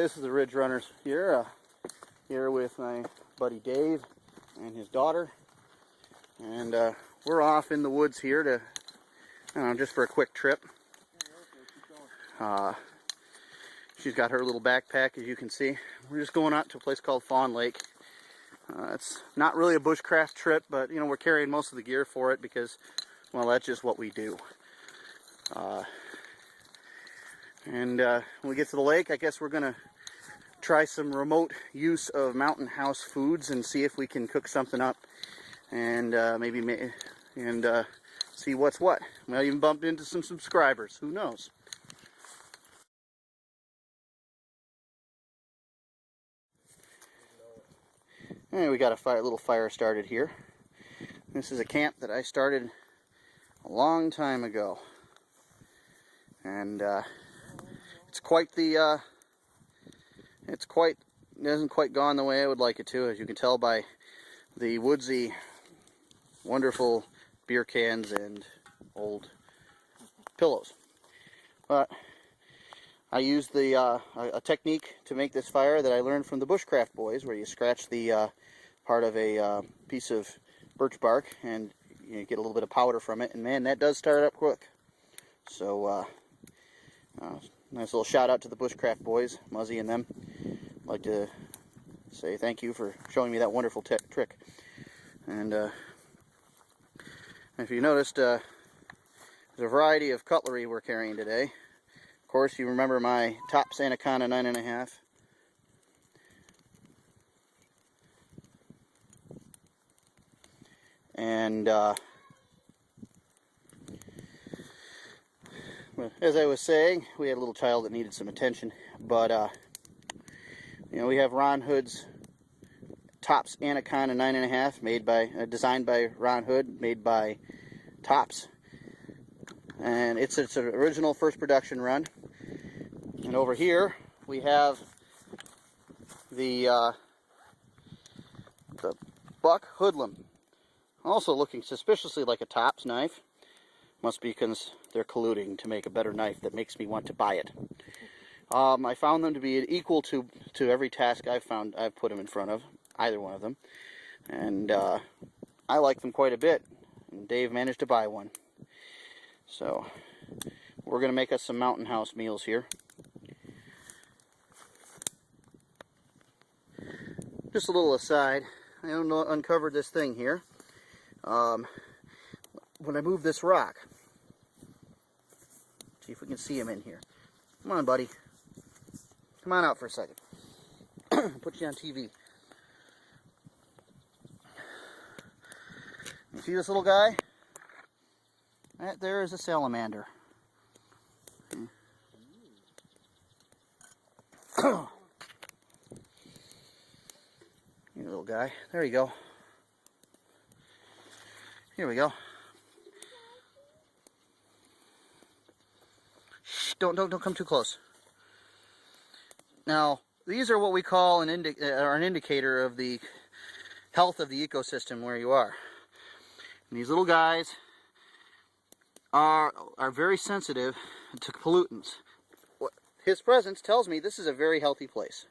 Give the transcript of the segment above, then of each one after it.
This is the Ridge Runners here, here with my buddy Dave and his daughter, and we're off in the woods here to, I don't know, just for a quick trip. She's got her little backpack, as you can see. We're just going out to a place called Fawn Lake. It's not really a bushcraft trip, but you know, we're carrying most of the gear for it because, well, that's just what we do. When we get to the lake, I guess we're gonna try some remote use of mountain house foods and see if we can cook something up, and see what's what. We might even bump into some subscribers. Who knows? And we got a little fire started here. This is a camp that I started a long time ago, and it's quite the it hasn't quite gone the way I would like it to, as you can tell by the woodsy, wonderful beer cans and old pillows. But I used a technique to make this fire that I learned from the Bushcraft boys, where you scratch the part of a piece of birch bark and you get a little bit of powder from it, and man, that does start up quick. So nice little shout out to the Bushcraft boys, Muzzy and them. I'd like to say thank you for showing me that wonderful trick. And if you noticed, there's a variety of cutlery we're carrying today. Of course, you remember my Tops Anaconda 9.5. And as I was saying, we had a little child that needed some attention, but you know, we have Ron Hood's Tops Anaconda 9.5, designed by Ron Hood, made by Tops, and it's an original first production run. And over here we have the Buck Hoodlum, also looking suspiciously like a Tops knife. Must be because they're colluding to make a better knife that makes me want to buy it. I found them to be equal to every task I've put them in front of, either one of them, and I like them quite a bit. And Dave managed to buy one, so we're going to make us some mountain house meals here. Just a little aside, I uncovered this thing here. When I move this rock, see if we can see him in here. Come on, buddy. Come on out for a second. Put you on TV. You see this little guy? That there is a salamander. You little guy. There you go. Here we go. Shh, don't come too close. Now, these are what we call an indicator of the health of the ecosystem where you are. And these little guys are very sensitive to pollutants. His presence tells me this is a very healthy place.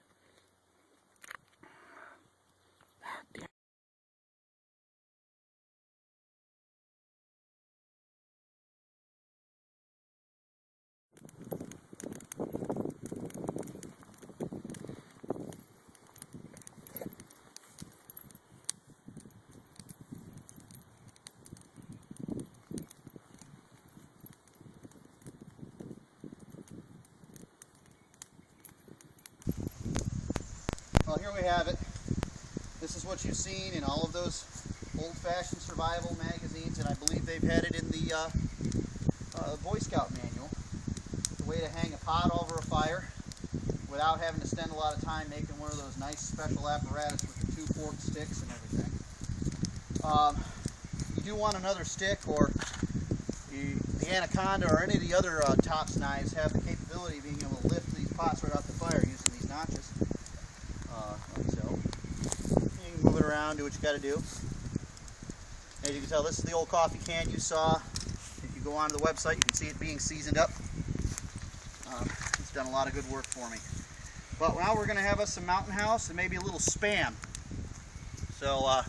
Well, here we have it. This is what you've seen in all of those old-fashioned survival magazines, and I believe they've had it in the Boy Scout manual. The way to hang a pot over a fire without having to spend a lot of time making one of those nice special apparatus with the 2 forked sticks and everything. You do want another stick, or the Anaconda or any of the other Tops knives have the capability of being able to lift these pots right off the fire using these notches. Like so. You can move it around, do what you got to do. As you can tell, this is the old coffee can you saw. If you go onto the website, you can see it being seasoned up. It's done a lot of good work for me. But now we're going to have us some mountain house and maybe a little spam. So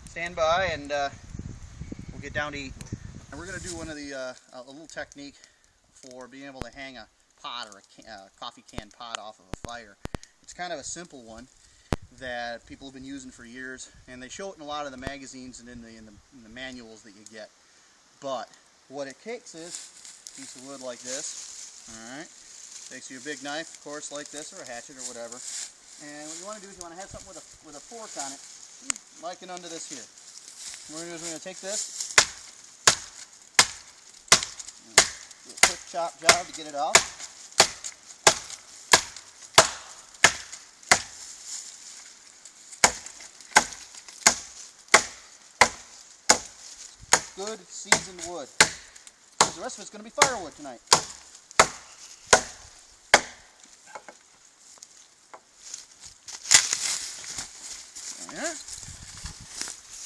stand by and we'll get down to eat. And we're going to do one of the a little technique for being able to hang a pot or a coffee can pot off of a fire. It's kind of a simple one that people have been using for years, and they show it in a lot of the magazines and in the manuals that you get. But what it takes is a piece of wood like this. All right, takes you a big knife, of course, like this, or a hatchet or whatever. And what you want to do is you want to have something with a fork on it, like it under this here. What we're going to do is we're going to take this, do a quick chop job to get it off. Good seasoned wood. Because the rest of it's going to be firewood tonight. There.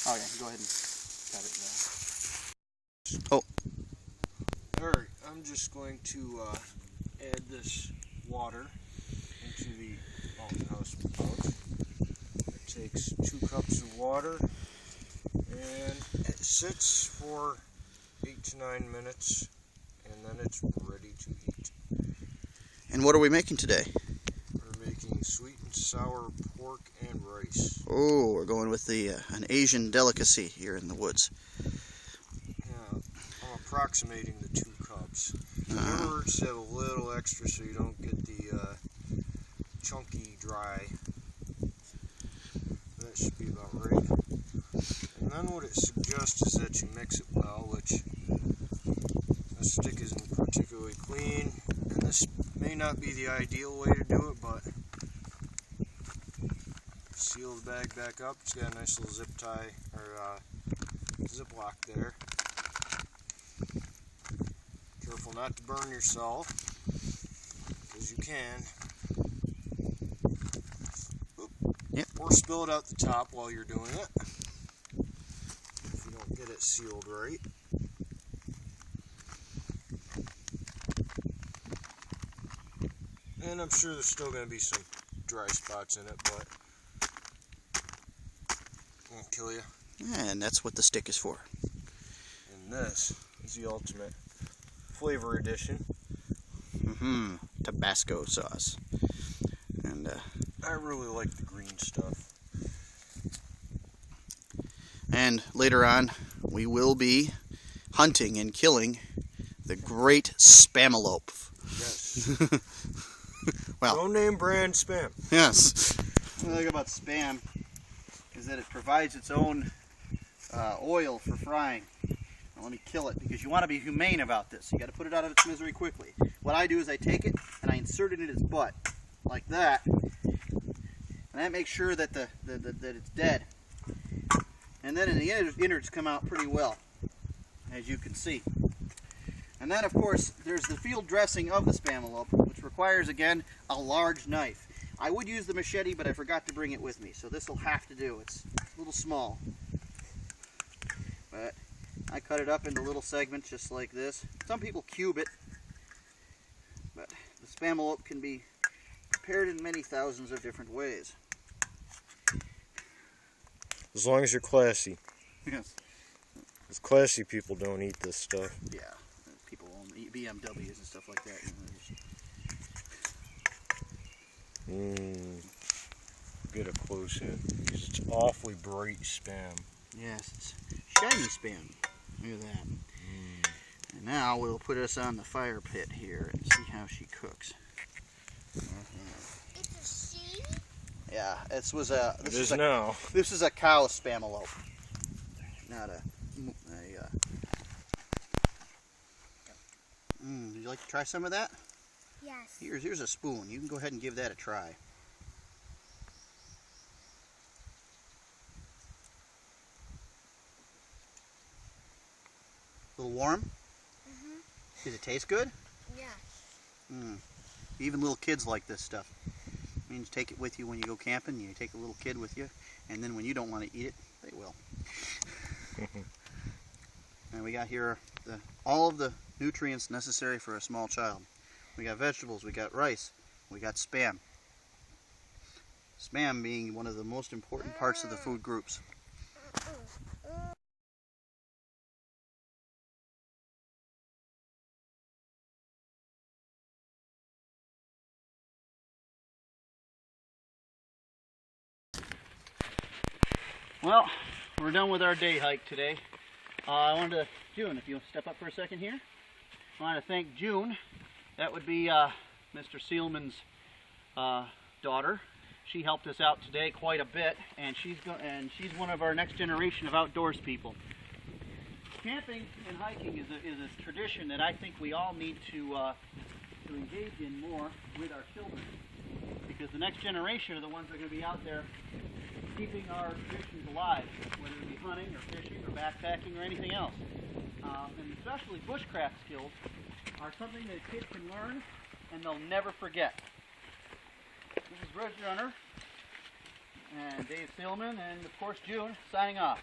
Oh yeah, go ahead and cut it there. Oh. Alright, I'm just going to add this water into the mountain house pouch. It takes 2 cups of water, and it sits for 8 to 9 minutes, and then it's ready to eat. And what are we making today? We're making sweet and sour pork and rice. Oh, we're going with the an Asian delicacy here in the woods. Yeah, I'm approximating the 2 cups. Remember to have a little extra so you don't get the chunky dry. That should be about right. And then what it suggests is that you mix it well, which this stick isn't particularly clean, and this may not be the ideal way to do it, but seal the bag back up. It's got a nice little zip tie, or ziplock there. Careful not to burn yourself, because you can. Oop. Yep. Or spill it out the top while you're doing it, if you don't get it sealed right. And I'm sure there's still going to be some dry spots in it, but it won't kill you. And that's what the stick is for. And this is the ultimate flavor addition. Tabasco sauce. And I really like the green stuff. And later on, we will be hunting and killing the great spamalope. Yes. Well, No name brand spam. yes. What I like about spam is that it provides its own oil for frying. Now let me kill it, because you want to be humane about this. You got to put it out of its misery quickly. What I do is I take it and I insert it in its butt, like that, and that makes sure that that it's dead. And then the innards come out pretty well, as you can see. And then, of course, there's the field dressing of the spamalope, which requires, again, a large knife. I would use the machete, but I forgot to bring it with me, so this will have to do. It's a little small. But I cut it up into little segments just like this. Some people cube it, but the spamalope can be prepared in many thousands of different ways. As long as you're classy. Yes. Because classy people don't eat this stuff. Yeah. People own BMWs and stuff like that. Get a close in, because it's awfully bright spam. Yes, it's shiny spam. Look at that. And now we'll put us on the fire pit here and see how she cooks. It's a she? Yeah, this was a. It is now. This is a cow spamalope, not a. Would you like to try some of that? Yes. Here's a spoon. You can go ahead and give that a try. A little warm? Does it taste good? Yeah. Even little kids like this stuff. It means take it with you when you go camping. You take a little kid with you, and then when you don't want to eat it, they will. And we got here all of the nutrients necessary for a small child. We got vegetables, we got rice, we got spam. Spam being one of the most important parts of the food groups. Well, we're done with our day hike today. I wanted to, June, if you'll step up for a second here. I want to thank June. That would be Mr. Seelman's daughter. She helped us out today quite a bit, and she's one of our next generation of outdoors people. Camping and hiking is a tradition that I think we all need to engage in more with our children, because the next generation are the ones that are going to be out there keeping our traditions alive, whether it be hunting or fishing or backpacking or anything else. And especially bushcraft skills are something that kids can learn and they'll never forget. This is Bridge Runner and Dave Seelman and of course June signing off.